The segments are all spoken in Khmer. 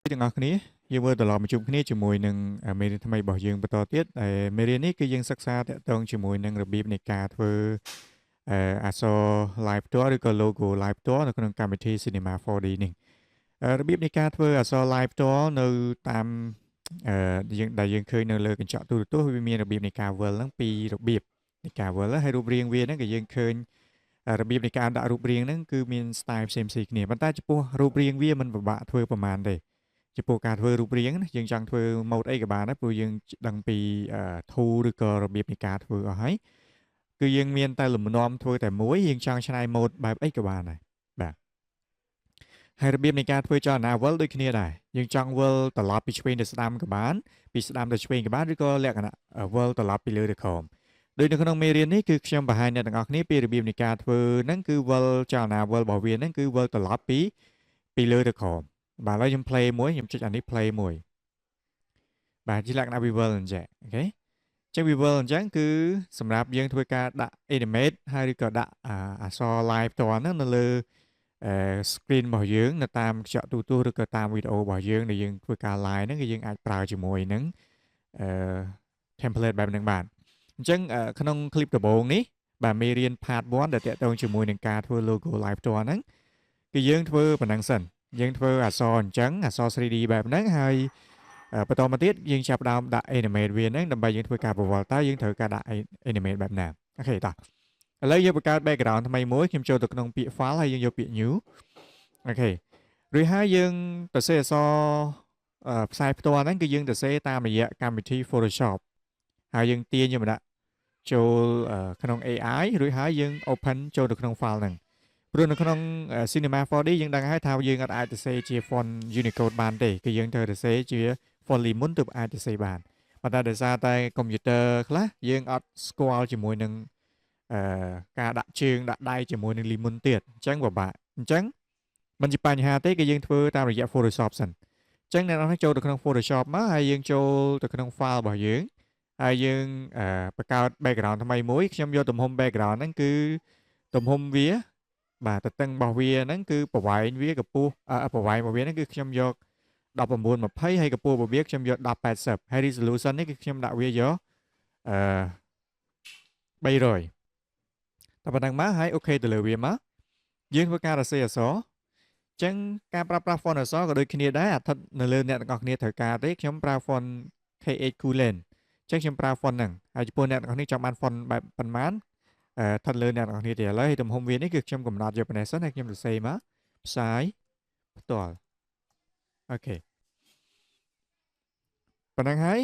ទាំងអស់គ្នាយើងមើលត្រឡប់មកជួបគ្នាជាមួយនឹងមេរៀនថ្មីរបស់យើងបន្តទៀតមេរៀននេះគឺយើងសិក្សាតាក់ទងជាមួយនឹងរបៀបនៃការធ្វើអក្សរ live ផ្ទាល់ឬក៏ logo live ផ្ទាល់នៅក្នុងកម្មវិធី Cinema 4D នេះរបៀបនៃការធ្វើអក្សរ live ផ្ទាល់នៅតាមយើងឃើញនៅលើកញ្ចក់ទូរទស្សន៍វាមានរបៀបនៃការវិលហ្នឹងពីររបៀបនៃការវិលហើយរូបរាងវាហ្នឹងក៏យើងឃើញរបៀបនៃការដាក់រូបរាងហ្នឹងគឺមាន style ផ្សេងៗគ្នាប៉ុន្តែចំពោះរូបរាងវាមិនពិបាកធ្វើប្រហែលទេចំពោះការធ្វើរូបរាងណាយើងចង់ធ្វើ mode អីក៏បានដែរព្រោះយើងដឹងពីtool ឬក៏របៀបនៃការធ្វើអស់ហើយគឺយើងមានតែលំនាំធ្វើតែមួយយើងចង់ឆ្នៃ mode បែបអីក៏បានដែរបាទហើយរបៀបនៃការធ្វើចលនាវិលដូចគ្នាដែរយើងចង់វិលត្រឡប់ពីឆ្វេងទៅស្ដាំក៏បានពីស្ដាំទៅឆ្វេងក៏បានឬក៏លក្ខណៈវិលត្រឡប់ពីលើទៅក្រោមដោយនៅក្នុងមេរៀននេះគឺខ្ញុំបង្ហាញអ្នកទាំងអស់គ្នាពីរបៀបនៃការធ្វើហ្នឹងគឺវិលចលនាវិលរបស់វាហ្នឹងគឺវិលត្រឡប់ពីលើទៅក្រោមបាទឥឡូវខ្ញុំ play មួយខ្ញុំចុចអានេះ play មួយបាទជាលក្ខណៈ viewable អញ្ចឹងអូខេចឹង viewable អញ្ចឹងគឺសម្រាប់យើងធ្វើការដាក់ animate ហើយឬក៏ដាក់អក្សរ live ផ្ទាល់ហ្នឹងនៅលើ screen របស់យើងនៅតាមកញ្ចក់ទូរទស្សន៍ឬក៏តាមវីដេអូរបស់យើងដែលយើងធ្វើការ live ហ្នឹងគឺយើងអាចប្រើជាមួយនឹងអឺ template បែបហ្នឹងបានអញ្ចឹងក្នុង clip ដំបូងនេះបាទមេរៀន part 1ដែលតាក់ទងជាមួយនឹងការធ្វើ logo live ផ្ទាល់ហ្នឹងគឺយើងធ្វើប៉ុណ្ណឹងសិនយើងធ្វើអក្សរអញ្ចឹងអក្សរ 3D បែបហ្នឹងហើយបន្តមកទៀតយើងចាប់ផ្ដើមដាក់ animate វាហ្នឹងដើម្បីយើងធ្វើការប្រវល់តើយើងត្រូវការដាក់ animate បែបណាអូខេតោះឥឡូវយើងបង្កើត background ថ្មីមួយខ្ញុំចូលទៅក្នុងពាក្យ file ហើយយើងយកពាក្យ new អូខេរួចហើយយើងទៅសេអក្សរផ្សាយផ្ទាល់ហ្នឹងគឺយើងទៅសេតាមរយៈកម្មវិធី Photoshop ហើយយើងទាញយកមកដាក់ចូលក្នុង AI រួចហើយយើង open ចូលទៅក្នុង file ហ្នឹងព្រោះនៅក្នុង Cinema 4D យើងដឹងហើយថាយើងអាចទៅសេជា font Unicode បានទេគឺយើងត្រូវទៅសេជា font Limon ទើបអាចទៅសេបានប៉ុន្តែដោយសារតែកុំព្យូទ័រខ្លះយើងអត់ស្គាល់ជាមួយនឹងការដាក់ជើងដាក់ដៃជាមួយនឹង Limon ទៀតអញ្ចឹងពិបាកអញ្ចឹងមិនជាបញ្ហាទេគឺយើងធ្វើតាមរយៈ Photoshop សិនអញ្ចឹងអ្នកនរចូលទៅក្នុង Photoshop មកហើយយើងចូលទៅក្នុង file របស់យើងហើយយើងបង្កើត background ថ្មីមួយខ្ញុំយកទំហំ background ហ្នឹងគឺទំហំវាបាទទទឹងរបស់វាហ្នឹងគឺប្រវែងវាកម្ពស់ប្រវែងរបស់វាហ្នឹងគឺខ្ញុំយក1920ហើយកម្ពស់របស់វាខ្ញុំយក1080ហើយ resolution នេះគឺខ្ញុំដាក់វាយកអឺ300តែប៉ុណ្្នឹងមកហើយអូខេទៅលើវាមកយើងធ្វើការសរសេរអក្សរចឹងការប្រើប្រាស់ font អក្សរក៏ដូចគ្នាដែរអាថិតនៅលើអ្នកទាំងអស់គ្នាត្រូវការទេខ្ញុំប្រើ font KH Coolen ចឹងខ្ញុំប្រើ font ហ្នឹងហើយចំពោះអ្នកទាំងអស់គ្នាចង់បាន font បែបប៉ុន្មានថិតលើអ្នកទាំងអស់គ្នាទេឥឡូវហើយទំហំវានេះគឺខ្ញុំកំណត់យកប៉ុណ្ណេះសិនហើយខ្ញុំសរសេរមកផ្សាយផ្ទាល់អូខេប៉ុណ្ណឹងហើយ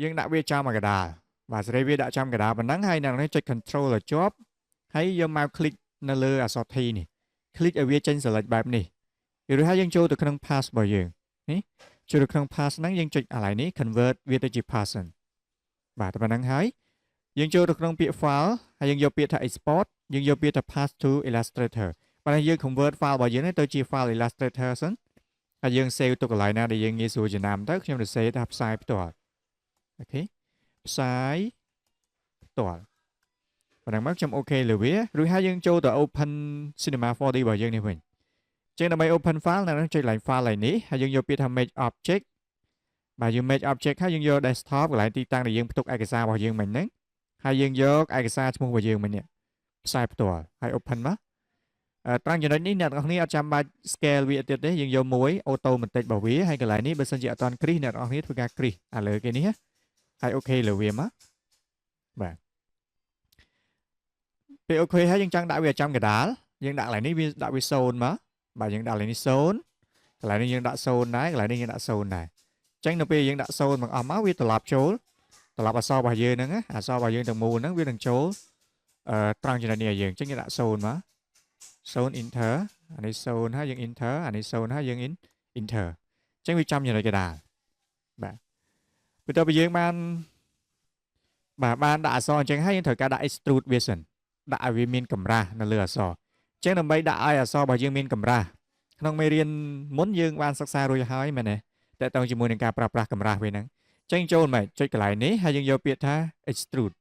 យើងដាក់វាចំមកកដាលបាទសេរីវាដាក់ចំកដាលប៉ុណ្ណឹងហើយអ្នកទាំងនេះចុច control ឲ្យជាប់ហើយយកមក click នៅលើអក្សរ T នេះ click ឲ្យវាចេញ select បែបនេះរួចហើយយើងចូលទៅក្នុង pass របស់យើងនេះចូលទៅក្នុង pass ហ្នឹងយើងចុចអាឡៃនេះ convert វាទៅជា pattern បាទតែប៉ុណ្្នឹងហើយយើងចូលទៅក្នុងពាក្យ file ហើយយើងយកពាក្យថា export យើងយកពាក្យថា pass to Illustrator ប៉ុន្តែយើង convert file របស់យើងនេះទៅជា file Illustrator សិនហើយយើង save ទុកកន្លែងណាដែលយើងងាយស្រួលចំណាំទៅខ្ញុំទៅ save ថាផ្សាយផ្ទាល់អូខេផ្សាយផ្ទាល់ប៉ុណ្ណឹងមកខ្ញុំអូខេលើវារួចហើយយើងចូលទៅ open Cinema 4D របស់យើងនេះវិញចឹងដើម្បី open file នៅនឹងចុច line file ឡើងនេះហើយយើងយកពាក្យថា make object បាទយើង make object ហើយយើងយក desktop កន្លែងទីតាំងដែលយើងផ្ទុកឯកសាររបស់យើងមិញហ្នឹងហើយយើងយកឯកសារឈ្មោះរបស់យើងមិញនេះផ្សាយផ្ទាល់ហើយ open មកត្រង់ចំណុចនេះអ្នកទាំងអស់គ្នាអត់ចាំបាច់ scale វាទៀតទេយើងយកមួយ automatic របស់វាហើយកន្លែងនេះបើសិនជាអត់តាន់គ្រីសអ្នកទាំងអស់គ្នាធ្វើការគ្រីសអាលើគេនេះហើយអូខេលើវាមកបាទពេលអូខេហើយយើងចង់ដាក់វាចំកដាលយើងដាក់កន្លែងនេះវាដាក់វា0មកបាទយើងដាក់កន្លែងនេះ0កន្លែងនេះយើងដាក់0ដែរកន្លែងនេះយើងដាក់0ដែរអញ្ចឹងនៅពេលយើងដាក់0មកអស់មកវាត្រឡប់ចូលត្រឡប់អក្សររបស់យើងហ្នឹងអក្សររបស់យើងទាំងមូលហ្នឹងវានឹងចូលត្រង់ចំណុចនេះឲ្យយើងអញ្ចឹងយើងដាក់0មក0 enter អានេះ0ហើយយើង enter អានេះ0ហើយយើង enter អញ្ចឹងវាចំចំណុចកណ្ដាលបាទបន្ទាប់ពីយើងបានដាក់អក្សរអញ្ចឹងហើយយើងត្រូវការដាក់ extrude វាសិនដាក់ឲ្យវាមានកម្រាស់នៅលើអក្សរអញ្ចឹងដើម្បីដាក់ឲ្យអក្សររបស់យើងមានកម្រាស់ក្នុងមេរៀនមុនយើងបានសិក្សារួចហើយមែនទេតើតើជាមួយនឹងការប្រើប្រាស់កម្រាស់វាហ្នឹងអញ្ចឹងចូលមកចុចកន្លែងនេះហើយយើងយកពាក្យថា extrude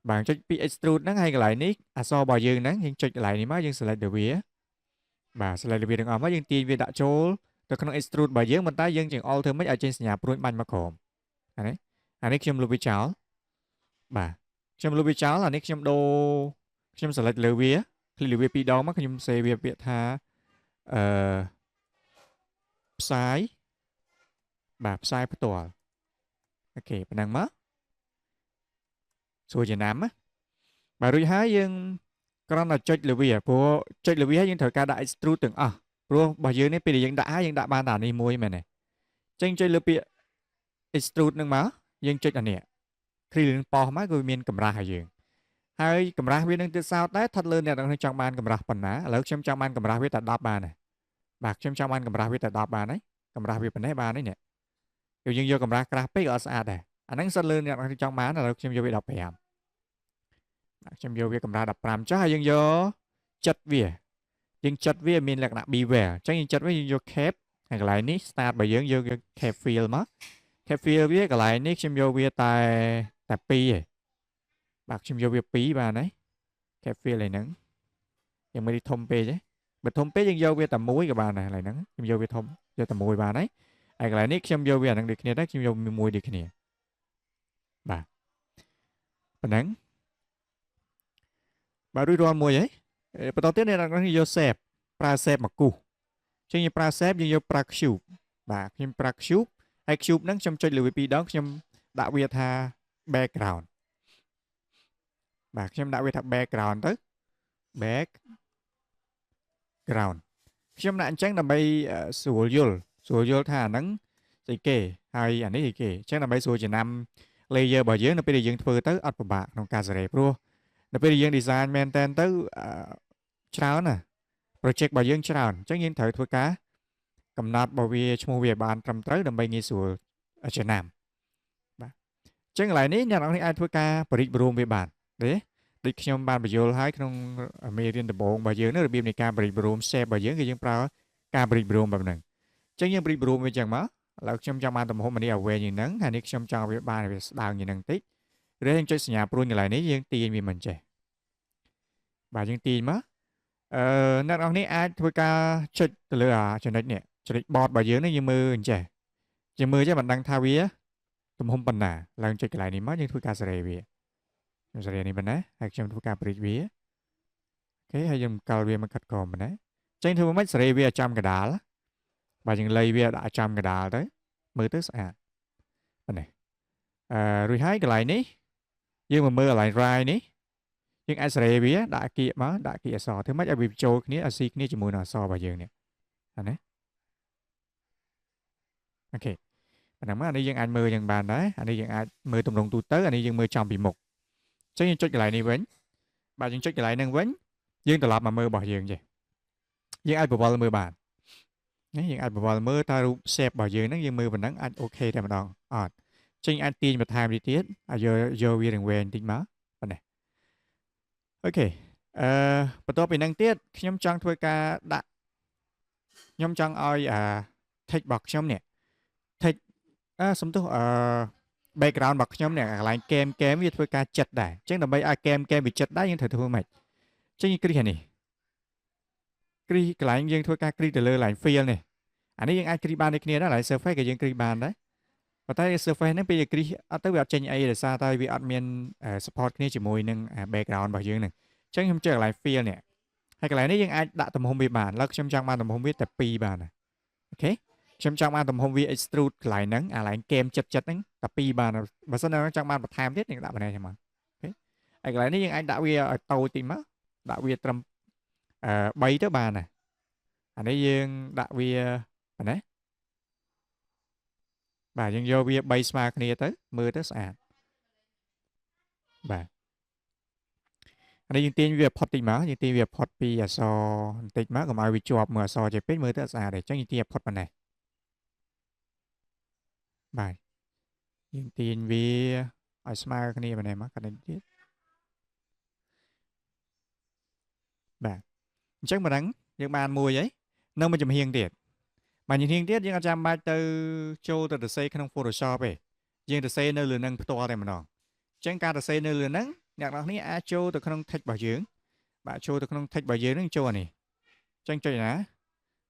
បាទចុចពី extrude ហ្នឹងហើយកន្លែងនេះអក្សររបស់យើងហ្នឹងយើងចុចកន្លែងនេះមកយើង select ទៅវាបាទ select វាទាំងអស់មកយើងទាញវាដាក់ចូល ទៅក្នុង extrude របស់យើងមិនតែយើងជាង alter មិនឲ្យចេញសញ្ញាព្រួយបាញ់មកក្រោមអានេះខ្ញុំលុបវាចោលបាទខ្ញុំលុបវាចោលអានេះខ្ញុំដូរខ្ញុំ select លើវា click លើវា2ដងមកខ្ញុំ save វាពាក្យថាផ្សាយបាទផ្សាយផ្ទាល់អូខេប៉ុណ្ណឹងមកសួរចំណាំណាបាទរួចហើយយើងគ្រាន់តែចុចលើវាព្រោះចុចលើវាហើយយើងត្រូវការដាក់ extrude ទាំងអស់ព្រោះរបស់យើងនេះពេលដែលយើងដាក់ហើយយើងដាក់បានតែនេះមួយមែនទេចឹងចុចលើពាក្យ extrude នឹងមកយើងចុចអានេះគ្រីលនឹងប៉ោះមកគឺមានកម្រាស់ឲ្យយើងហើយកម្រាស់វានឹងទៀតសោតដែរថត់លើអ្នកទាំងនេះចង់បានកម្រាស់ប៉ុណ្ណាឥឡូវខ្ញុំចង់បានកម្រាស់វាតែ10បានហើយបាទខ្ញុំចង់បានកម្រាស់វាតែ10បានហើយកម្រាស់វាប៉ុណ្ណេះបានហើយនេះយើងយកកម្រាស់ក្រាស់ពេកក៏អត់ស្អាតដែរអាហ្នឹងសិតលើអ្នកទាំងនេះចង់បានឥឡូវខ្ញុំយកវា15ខ្ញុំយកវាកម្រាស់15ចុះហើយយើងយកចិត្តវាយើងចិត្តវាមានលក្ខណៈ bevel អញ្ចឹងយើងចិត្តវាយើងយក cap ហើយកន្លែងនេះ start របស់យើងយក cap fill មក cap fill វាកន្លែងនេះខ្ញុំយកវាតែ2ឯងបាទខ្ញុំយកវា2បានហើយ cap fill ឯហ្នឹងយើងមិនធំពេកទេបើធំពេកយើងយកវាតែ1ក៏បានដែរកន្លែងហ្នឹងខ្ញុំយកវាធំយកតែ1បានហើយហើយកន្លែងនេះខ្ញុំយកវាអាហ្នឹងដូចគ្នាដែរខ្ញុំយកមួយដូចគ្នាបាទប៉ុណ្ណឹងបាទរួចរាល់មួយហើយបន្តទៀតអ្នកនរគ្នាយក shape ប្រើ shape មកគូសអញ្ចឹងយើងប្រើ shape យើងយកប្រើ cube បាទខ្ញុំប្រើ cube ហើយ cube ហ្នឹងខ្ញុំចុចលើវា2ដងខ្ញុំដាក់វាថា background បាទខ្ញុំដាក់វាថា background ទៅ background ខ្ញុំដាក់អញ្ចឹងដើម្បីស្រួលយល់ថាអាហ្នឹងស្អីគេហើយអានេះស្អីគេអញ្ចឹងដើម្បីស្រួលចំណាំ layer របស់យើងនៅពេលដែលយើងធ្វើទៅអត់ពិបាកក្នុងការសេរីព្រោះនៅពេលដែលយើង design មែនតើទៅច្រើនណា project របស់យើងច្រើនអញ្ចឹងយើងត្រូវធ្វើការកំណត់របស់វាឈ្មោះវាបានត្រឹមត្រូវដើម្បីងាយស្រួលចំណាំបាទអញ្ចឹងកន្លែងនេះអ្នកនរនេះអាចធ្វើការបរិច្បរួមវាបានទេដូចខ្ញុំបានបញ្យល់ឲ្យក្នុងមេរៀនដំបូងរបស់យើងនេះរបៀបនៃការបរិច្បរួម shape របស់យើងគឺយើងប្រើការបរិច្បរួមបែបហ្នឹងអញ្ចឹងយើងបរិច្បរួមវាចឹងមកឥឡូវខ្ញុំចង់បានទំហំនេះឲ្យវែងយ៉ាងហ្នឹងហើយនេះខ្ញុំចង់វាបានវាស្ដើងយ៉ាងហ្នឹងតិចឬយើងចុចសញ្ញាព្រួញកន្លែងនេះយើងទាញវាមិនចេះបាទយើងទាញមកអ្នកនរនេះអាចធ្វើការចុចទៅលើចំណុចនេះចំណុច board របស់យើងនេះយើងមើលអញ្ចេះយើងមើលចេះមិនដឹងថាវាទំហំប៉ុណ្ណាឡើងចុចកន្លែងនេះមកយើងធ្វើការសេរីវាខ្ញុំសេរីនេះប៉ុណ្ណាហើយខ្ញុំធ្វើការបរិច្បវាអូខេហើយយើងកលវាមកកាត់ក្រោមប៉ុណ្ណាចេញធ្វើមិនសេរីវាចំកដាលបាទយើងលៃវាដាក់ចំកដាលទៅមើលទៅស្អាតប៉ុណ្ណារួចហើយកន្លែងនេះយើងមកមើលកន្លែង right នេះយើងអាចសេរីវាដាក់គៀកមកដាក់គៀកអក្សរធ្វើម៉េចឲ្យវាចូលគ្នាឲ្យស៊ីគ្នាជាមួយនឹងអក្សររបស់យើងនេះណាអូខេប៉ុណ្ណឹងមកអានេះយើងអាចមើលយ៉ាងបានដែរអានេះយើងអាចមើលទម្រង់ទូទៅអានេះយើងមើលចំពីមុខអញ្ចឹងយើងចុចកន្លែងនេះវិញបាទយើងចុចកន្លែងហ្នឹងវិញយើងត្រឡប់មកមើលរបស់យើងចេះយើងអាចបវល់មើលបានយើងអាចបវល់មើលថារូប shape របស់យើងហ្នឹងយើងមើលប៉ុណ្ណឹងអាចអូខេតែម្ដងអត់ចេញអាចទាញបន្ថែមទៀតអាចយកវារង្វែងតិចមកប៉ុណ្ណេះអូខេបន្ទាប់ពីហ្នឹងទៀតខ្ញុំចង់ធ្វើការដាក់ខ្ញុំចង់ឲ្យtext របស់ខ្ញុំនេះ text សំទោសbackground របស់ខ្ញុំនេះកន្លែង game វាធ្វើការចិត្តដែរអញ្ចឹងដើម្បីឲ្យ game វាចិត្តដែរយើងត្រូវធ្វើម៉េចអញ្ចឹងយើងគ្រីសអានេះគ្រីសកន្លែងយើងធ្វើការគ្រីសទៅលើកន្លែង fill នេះអានេះយើងអាចគ្រីសបានដូចគ្នាដែរកន្លែង surface ក៏យើងគ្រីសបានដែរប៉ុន្តែ surface ហ្នឹងពេលយើងគ្រីសអត់ទៅវាអត់ចេញអីដោយសារតែវាអត់មាន support គ្នាជាមួយនឹង background របស់យើងហ្នឹងអញ្ចឹងខ្ញុំចុចកន្លែង fill នេះហើយកន្លែងនេះយើងអាចដាក់ទំហំវាបានឥឡូវខ្ញុំចង់បានទំហំវាតែ2បានអូខេខ្ញុំចង់បានទំហំវា extrude កន្លែងហ្នឹងអាកន្លែង game ចិត្តហ្នឹងតែ2បានបើសិនណាចង់បានបន្ថែមទៀតយើងដាក់បន្ថែមចាំមកអូខេហើយកន្លែងនេះយើងអាចដាក់វាឲ្យតូចតិចមកដាក់វាត្រឹម3ទៅបានអានេះយើងដាក់វាប៉ុណ្ណាបាទយើងយកវា3ស្មើគ្នាទៅមើលទៅស្អាតបាទអានេះយើងទាញវាផុតតិចមកយើងទាញវាផុតពីអក្សរបន្តិចមកកុំឲ្យវាជាប់មើលអក្សរចេះពេកមើលទៅស្អាតទេអញ្ចឹងយើងទាញផុតប៉ុណ្ណេះបាទយើងទាញវាឲ្យស្មើគ្នាប៉ុណ្ណេះមកកាត់ទៀតបាទអញ្ចឹងមិនដឹងយើងបានមួយហើយនៅមួយចំហៀងទៀតបាទចំហៀងទៀតយើងអត់ចាំបាច់ទៅចូលទៅសរសេរក្នុង Photoshop ទេយើងសរសេរនៅលើនឹងផ្ទាល់តែម្ដងអញ្ចឹងការសរសេរនៅលើហ្នឹងអ្នកនរគ្នាអាចចូលទៅក្នុង text របស់យើងបាទចូលទៅក្នុង text របស់យើងនឹងចូលអានេះអញ្ចឹងចុចណា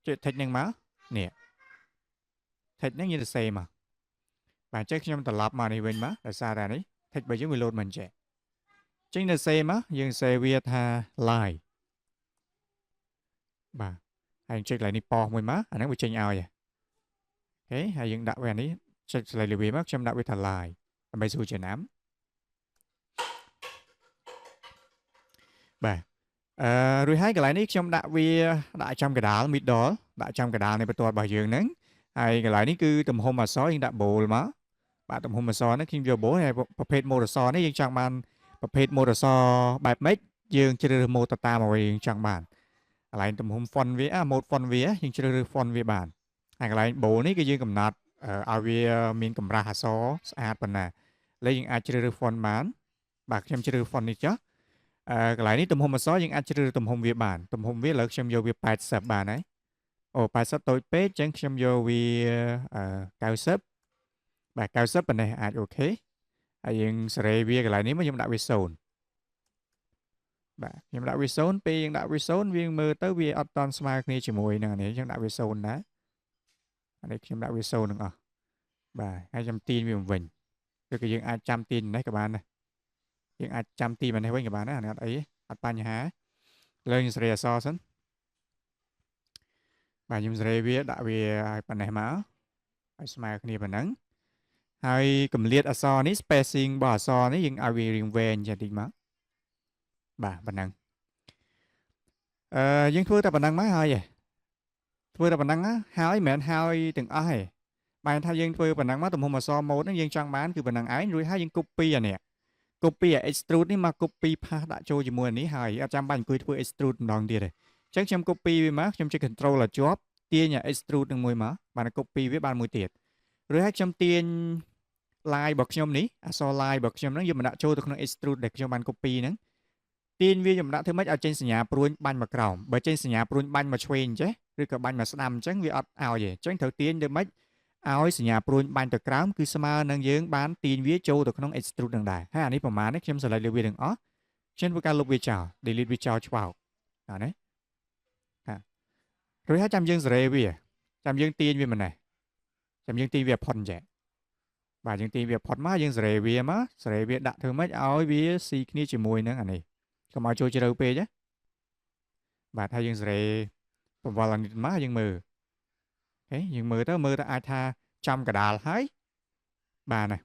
ចុច text ហ្នឹងមកនេះ text ហ្នឹងយើងទៅ save មកបាទអញ្ចឹងខ្ញុំត្រឡប់មកនេះវិញមកដោយសារតែនេះ text របស់យើងវា load មិនចេះអញ្ចឹងទៅ save មកយើង save វាថា live បាទហើយចុចកន្លែងនេះប៉ោះមួយមកអាហ្នឹងវាចេញឲ្យអូខេហើយយើងដាក់វានេះចុច select វាមកខ្ញុំដាក់វាថា live ដើម្បីសួរចំណាំបាទរួចហើយកន្លែងនេះខ្ញុំដាក់វាដាក់ចំកណ្ដាល middle ដាក់ចំកណ្ដាលនៃបន្ទាត់របស់យើងហ្នឹងហើយកន្លែងនេះគឺទំហំអក្សរយើងដាក់ bold មកបាទទំហំអក្សរនេះខ្ញុំយក bold ហើយប្រភេទម៉ូដអក្សរនេះយើងចង់បានប្រភេទម៉ូដអក្សរបែបម៉េចយើងជ្រើសរើសម៉ូដទៅតាមអ្វីយើងចង់បានកន្លែងទំហំ font វាម៉ូដ font វាយើងជ្រើសរើស font វាបានហើយកន្លែង bold នេះគឺយើងកំណត់ឲ្យវាមានកម្រាស់អក្សរស្អាតប៉ុណ្ណាឥឡូវយើងអាចជ្រើសរើស font បានបាទខ្ញុំជ្រើសរើស font នេះចុះកន្លែងនេះទំហំអក្សរយើងអាចជ្រើសរើសទំហំវាបានទំហំវាឥឡូវខ្ញុំយកវា80បានហើយអូ80តូចពេកអញ្ចឹងខ្ញុំយកវា90បាទ90ប៉ុណ្ណេះអាចអូខេហើយយើងសេរីវាកន្លែងនេះមកខ្ញុំដាក់វា0បាទខ្ញុំដាក់វា0ពេលយើងដាក់វា0វាមើលទៅវាអត់តន់ស្មើគ្នាជាមួយនឹងនេះខ្ញុំដាក់វា0ដែរអានេះខ្ញុំដាក់វា0នឹងអស់បាទហើយខ្ញុំទាញវាវិញឬក៏យើងអាចចាំទាញនេះក៏បានដែរយើងអាចចាំទីមកនេះវិញក៏បានដែរអានេះអត់អីអត់បញ្ហាលើខ្ញុំសេរីអក្សរសិនបាទខ្ញុំសេរីវាដាក់វាឲ្យប៉ុណ្ណេះមកឲ្យស្មើគ្នាប៉ុណ្ណឹងហើយកម្រិតអក្សរនេះ spacing របស់អក្សរនេះយើងឲ្យវារៀងវែងចេះតិចមកបាទប៉ុណ្ណឹងយើងធ្វើតែប៉ុណ្ណឹងមកហើយធ្វើតែប៉ុណ្ណឹងហើយមិនមែនហើយទាំងអស់ទេបានថាយើងធ្វើប៉ុណ្ណឹងមកទំហំអក្សរម៉ូដហ្នឹងយើងចង់បានគឺប៉ុណ្ណឹងឯងរួចហើយយើង copy អានេះ copy extrude នេះមក copy path ដាក់ចូលជាមួយនេះហើយអត់ចាំបាច់អង្គុយធ្វើ extrude ម្ដងទៀតទេអញ្ចឹងខ្ញុំ copy វាមកខ្ញុំចុច control ឲ្យជាប់ទាញ extrude នឹងមួយមកបាន copy វាបានមួយទៀតរួចហើយខ្ញុំទាញ line របស់ខ្ញុំនេះអក្សរ line របស់ខ្ញុំហ្នឹងយកមកដាក់ចូលទៅក្នុង extrude ដែលខ្ញុំបាន copy ហ្នឹងទាញវាខ្ញុំដាក់ធ្វើម៉េចឲ្យចេញសញ្ញាព្រួញបាញ់មកក្រោមបើចេញសញ្ញាព្រួញបាញ់មកឆ្វេងអញ្ចេះឬក៏បាញ់មកស្ដាំអញ្ចឹងវាអត់ឲ្យទេអញ្ចឹងត្រូវទាញទៅម៉េចឲ្យសញ្ញាព្រួញបាញ់ទៅក្រោមគឺស្មើនឹងយើងបានទាញវាចូលទៅក្នុង extrude នឹងដែរហើយអានេះប្រហែលនេះខ្ញុំ select លើវាទាំងអស់ខ្ញុំធ្វើការលុបវាចោល delete វាចោលឆ្វោកអានេះរួចហើយចាំយើងសេរីវាចាំយើងទាញវាម្នេះចាំយើងទាញវាផុតអញ្ចឹងបាទយើងទាញវាផុតមកយើងសេរីវាមកសេរីវាដាក់ធ្វើម៉េចឲ្យវាស៊ីគ្នាជាមួយនឹងអានេះកុំឲ្យចូលជ្រៅពេកណាបាទហើយយើងសេរីបង្វល់អានេះមកយើងមើលអូខេយើងមើលទៅអាចថាចំកដាលហើយបាទណា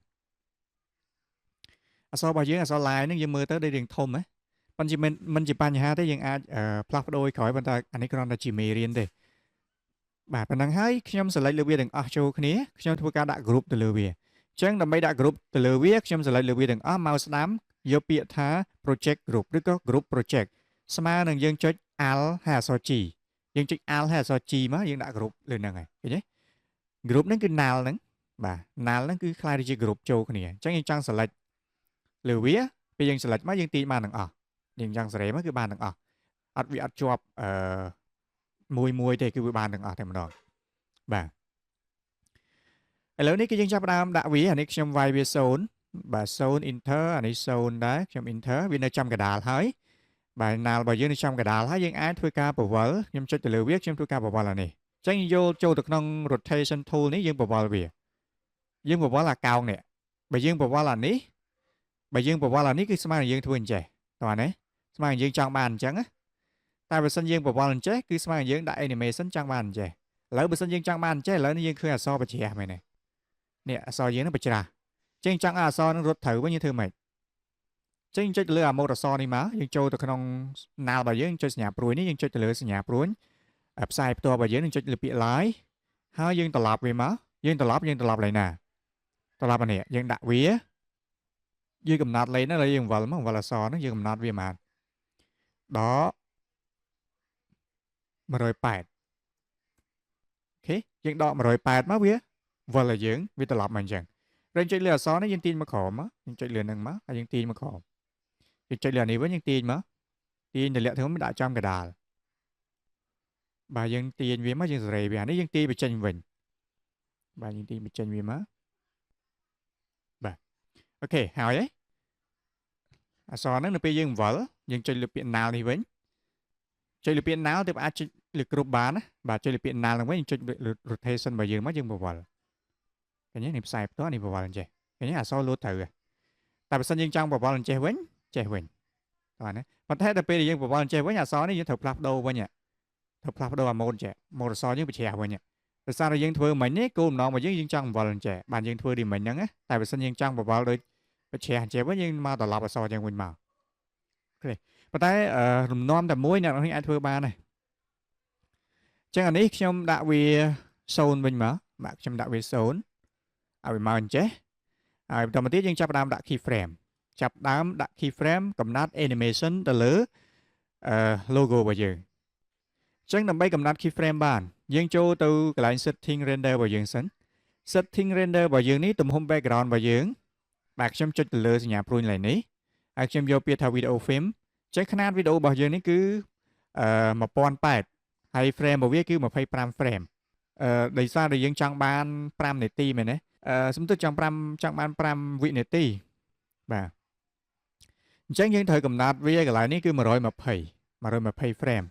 អក្សររបស់យើងអក្សរ line ហ្នឹងយើងមើលទៅដូចរៀងធំហ៎ប៉ុន្តែមិនជាបញ្ហាទេយើងអាចផ្លាស់ប្ដូរឲ្យក្រោយប៉ុន្តែអានេះគ្រាន់តែជាមេរៀនទេបាទប៉ុណ្ណឹងហើយខ្ញុំ select លើវាទាំងអស់ចូលគ្នាខ្ញុំធ្វើការដាក់ group ទៅលើវាអញ្ចឹងដើម្បីដាក់ group ទៅលើវាខ្ញុំ select លើវាទាំងអស់មកស្ដាំយកពាក្យថា project group ឬក៏ group project ស្មើនឹងយើងចុច alt ហើយអក្សរ G យើងចុច alt ហើយអក្សរ G មកយើងដាក់ group លើហ្នឹងហើយឃើញទេ group ហ្នឹងគឺ null ហ្នឹងបាទ null ហ្នឹងគឺខ្លាយទៅជា group ចូលគ្នាអញ្ចឹងយើងចង់ select លើវាពេលយើង select មកយើងទាញបានទាំងអស់យើងចង់សេរីមកគឺបានទាំងអស់អត់វាអត់ជាប់មួយទេគឺវាបានទាំងអស់តែម្ដងបាទឥឡូវនេះគឺយើងចាប់ផ្ដើមដាក់វាអានេះខ្ញុំវាយវា0បាទ0 enter អានេះ0ដែរខ្ញុំ enter វានៅចំកណ្ដាលហើយបាទ null របស់យើងនៅចំកណ្ដាលហើយយើងអាចធ្វើការពវល់ខ្ញុំចុចទៅលើវាខ្ញុំធ្វើការពវល់អានេះអញ្ចឹងយកចូលទៅក្នុង rotation tool នេះយើងពវល់វាយើងពវល់អាកោងនេះបើយើងពវល់អានេះគឺស្មើនឹងយើងធ្វើអញ្ចេះតោះណាស្មើនឹងយើងចង់បានអញ្ចឹងណាតែបើសិនយើងពវល់អញ្ចេះគឺស្មើនឹងយើងដាក់ animation ចង់បានអញ្ចេះឥឡូវបើសិនយើងចង់បានអញ្ចេះឥឡូវនេះយើងឃើញអក្សរបច្រាស់មែនទេនេះអក្សរយើងនឹងបច្រាស់អញ្ចឹងចង់ឲ្យអក្សរនឹងរត់ត្រូវវិញយើងធ្វើម៉េចអញ្ចឹងចុចទៅលើអាម៉ូដអក្សរនេះមកយើងចូលទៅក្នុង null របស់យើងចុចសញ្ញាព្រួយនេះយើងចុចទៅលើសញ្ញាព្រួយផ្សាយផ្ទាល់របស់យើងនឹងចុចលើពាក្យ line ហើយយើងត្រឡប់វាមកយើងត្រឡប់លេខណាត្រឡប់អានេះយើងដាក់វាយើងកំណត់លេខហ្នឹងហើយយើងវល់មកវល់អក្សរហ្នឹងយើងកំណត់វាមកដល់180អូខេយើងដក180មកវាវល់ឲ្យយើងវាត្រឡប់មកអញ្ចឹងយើងចុចលើអក្សរនេះយើងទាញមកក្រោមមកយើងចុចលើហ្នឹងមកហើយយើងទាញមកក្រោមយើងចុចលើអានេះវិញយើងទាញមកទាញទៅលាក់ធ្វើមិនដាក់ចំកដាលបាទយើងទាញវាមកយើងសេរីវានេះយើងទាញបញ្ចេញវិញបាទយើងទាញបញ្ចេញវាមកបាទអូខេហើយអក្សរហ្នឹងនៅពេលយើងវល់យើងចុចលើពាក្យ null នេះវិញចុចលើពាក្យ null ទើបអាចចុចលើគ្រប់បានណាបាទចុចលើពាក្យ null ហ្នឹងវិញចុច rotation របស់យើងមកយើងពវល់ cái nhé niệm sai đó niệm bảo vào chế cái nhé so lúa thử tại vì sân dương trong bảo vào chế vĩnh rồi nè còn thế đặc biệt là dương bảo vào chế với nhà so này dương thập lạp đâu với nhỉ thập lạp đâu là một chế một so dương bị chè với nhỉ tại sao là dương thưa mình ấy cô nó mà dương trong vào lần chế bàn dương thưa đi mình nhắn á tại vì sân dương trong bảo vào đôi chè chế với nhưng mà tỏ lạp là so dương quỳnh màu ok và tại nonแต่មួយអ្នកនរអាចធ្វើបានដែរចឹងអានេះខ្ញុំដាក់វា0វិញមកបាទខ្ញុំដាក់វា0ឲ្យវាមកអញ្ចេះហើយបន្តមកទៀតយើងចាប់ផ្ដើមដាក់ keyframe ចាប់ដើមដាក់ keyframe កំណត់ animation ទៅលើlogo របស់យើងចឹងដើម្បីកំណត់ keyframe បានយើងចូលទៅកន្លែង setting render របស់យើងសិន setting render របស់យើងនេះទំហំ background របស់យើងបាទខ្ញុំចុចទៅលើសញ្ញាព្រួយឡើងនេះហើយខ្ញុំយកពាក្យថា video film ចេះຂະຫນາດ video របស់យើងនេះគឺ1080ហើយ frame របស់វាគឺ25 frame ដោយសារតែយើងចង់បាន5នាទីមែនទេសមទិដ្ឋចង់បាន5វិនាទីបាទអញ្ចឹងយើងត្រូវកំណត់វាកន្លែងនេះគឺ120 frame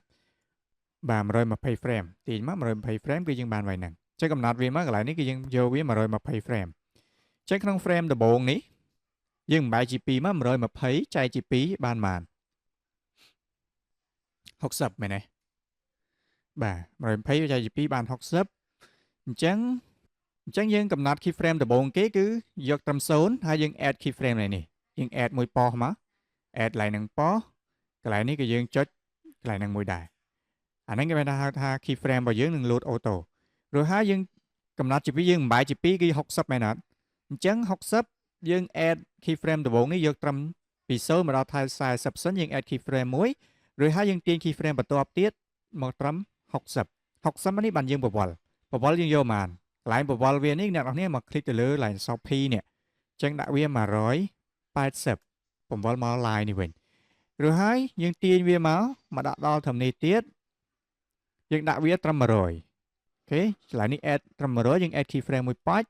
បាទ120 frame ទាញមក120 frame គឺយើងបានវាយហ្នឹងអញ្ចឹងកំណត់វាមកកន្លែងនេះគឺយើងយកវា120 frame អញ្ចឹងក្នុង frame ដំបូងនេះយើងបំបែកជា2មក120ចែកជា2បានប៉ុន្មាន60មែនទេបាទ120ចែកជា2បាន60អញ្ចឹងយើងកំណត់ keyframe ដំបូងគេគឺយកត្រឹម0ហើយយើង add keyframe nàyនេះយើង add មួយប៉ោះមក add កន្លែងហ្នឹងប៉ោះកន្លែងនេះគឺយើងចុចកន្លែងហ្នឹងមួយដែរអាហ្នឹងគេហៅថា keyframe របស់យើងនឹង load auto រួចហើយយើងកំណត់ជា2យើងបំបែកជា2គឺ60មែនអត់អញ្ចឹង60យើង add keyframe ដំបូងនេះយកត្រឹមពី0មកដល់ថែ40សិនយើង add keyframe មួយរួចហើយយើងទាញ keyframe បន្ទាប់ទៀតមកត្រឹម60នេះបានយើងបវល់យើងយកមកកន្លែងបវល់វានេះអ្នកនរគ្នាមកคลิกទៅលើកន្លែង Shopee នេះអញ្ចឹងដាក់វា180បវល់មក line នេះវិញរួចហើយយើងទាញវាមកដាក់ដល់ត្រឹមនេះទៀតយើងដាក់វាត្រឹម100អូខេកន្លែងនេះ add ត្រឹម100យើង add keyframe មួយប៉ាច់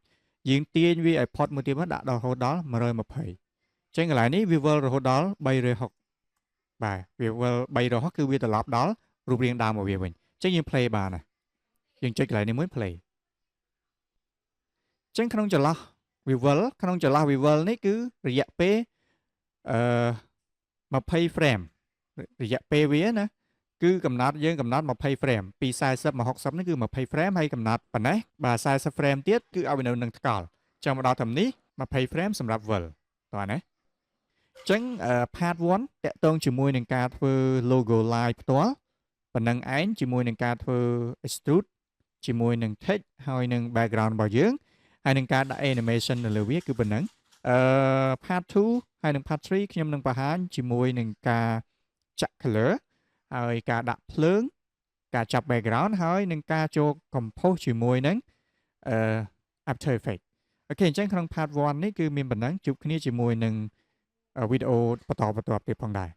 យើងទាញវាឲ្យផុតមួយទៀតមកដាក់ដល់រហូតដល់120អញ្ចឹងកន្លែងនេះវាវិលរហូតដល់360បាទវាវិល360គឺវាត្រឡប់ដល់រូបរាងដើមរបស់វាវិញអញ្ចឹងយើង play បានណាយើងចុចកន្លែងនេះមួយ play អញ្ចឹងក្នុងចន្លោះ viewal នេះគឺរយៈពេល20 frame រយៈពេលវាណាគឺយើងកំណត់20 frame ពី40មក60នេះគឺ20 frame ហើយកំណត់ប៉ុណ្ណេះបាទ40 frame ទៀតគឺឲ្យវានៅនឹងថ្កល់ចាំមកដល់ត្រឹមនេះ20 frame សម្រាប់វិលតោះណាអញ្ចឹង part 1 តាក់ទងជាមួយនឹងការធ្វើ logo live ផ្ទាល់ប៉ុណ្ណឹងឯងជាមួយនឹងការធ្វើ extrude ជាមួយនឹង text ហើយនឹង background របស់យើងហើយនឹងការដាក់ animation នៅលើវាគឺប៉ុណ្ណឹងpart 2ហើយនឹង part 3ខ្ញុំនឹងបង្ហាញជាមួយនឹងការចាក់ color ហើយការដាក់ភ្លើងការចាប់ background ហើយនឹងការចូល compose ជាមួយនឹងAfter Effects អូខេអញ្ចឹងក្នុង part 1 នេះគឺមានប៉ុណ្ណឹងជួបគ្នាជាមួយនឹងវីដេអូបន្តទៀតផងដែរ